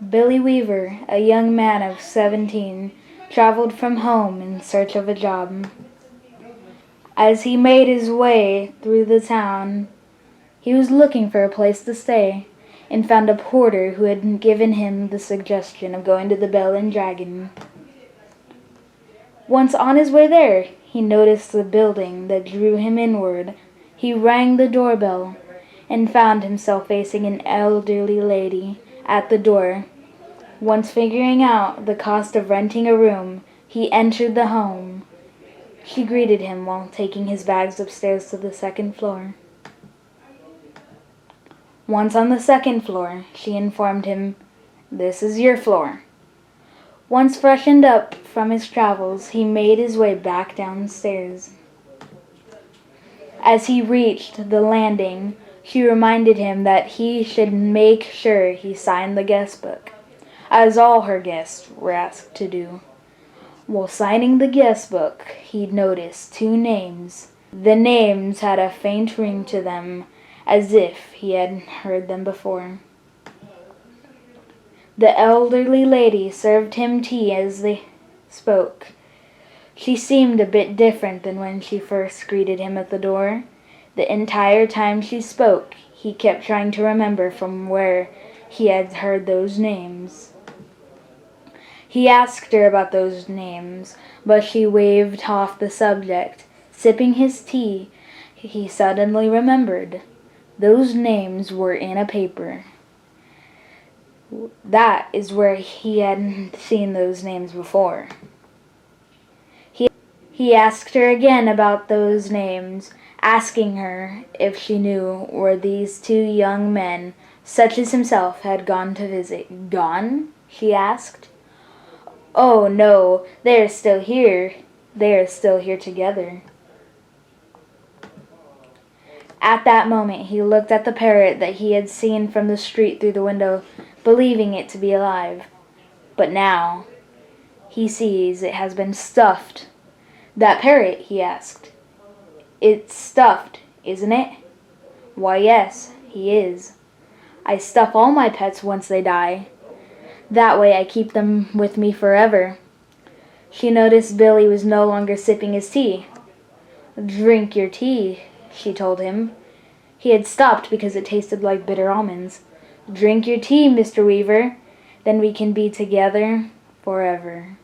Billy Weaver, a young man of 17, traveled from home in search of a job. As he made his way through the town, he was looking for a place to stay and found a porter who had given him the suggestion of going to the Bell and Dragon. Once on his way there, he noticed the building that drew him inward. He rang the doorbell and found himself facing an elderly lady at the door. Once figuring out the cost of renting a room, he entered the home. She greeted him while taking his bags upstairs to the second floor. Once on the second floor, she informed him, "This is your floor." Once freshened up from his travels, he made his way back downstairs. As he reached the landing, she reminded him that he should make sure he signed the guest book, as all her guests were asked to do. While signing the guest book, he noticed two names. The names had a faint ring to them, as if he had heard them before. The elderly lady served him tea as they spoke. She seemed a bit different than when she first greeted him at the door. The entire time she spoke, he kept trying to remember from where he had heard those names. He asked her about those names, but she waved off the subject. Sipping his tea, he suddenly remembered. Those names were in a paper. That is where he had seen those names before. He asked her again about those names, asking her if she knew where these two young men, such as himself, had gone to visit. "Gone?" she asked. "Oh, no, they are still here. They are still here together." At that moment, he looked at the parrot that he had seen from the street through the window, believing it to be alive. But now, he sees it has been stuffed. "That parrot?" he asked. "It's stuffed, isn't it?" "Why, yes, he is. I stuff all my pets once they die. That way I keep them with me forever." She noticed Billy was no longer sipping his tea. "Drink your tea," she told him. He had stopped because it tasted like bitter almonds. "Drink your tea, Mr. Weaver. Then we can be together forever."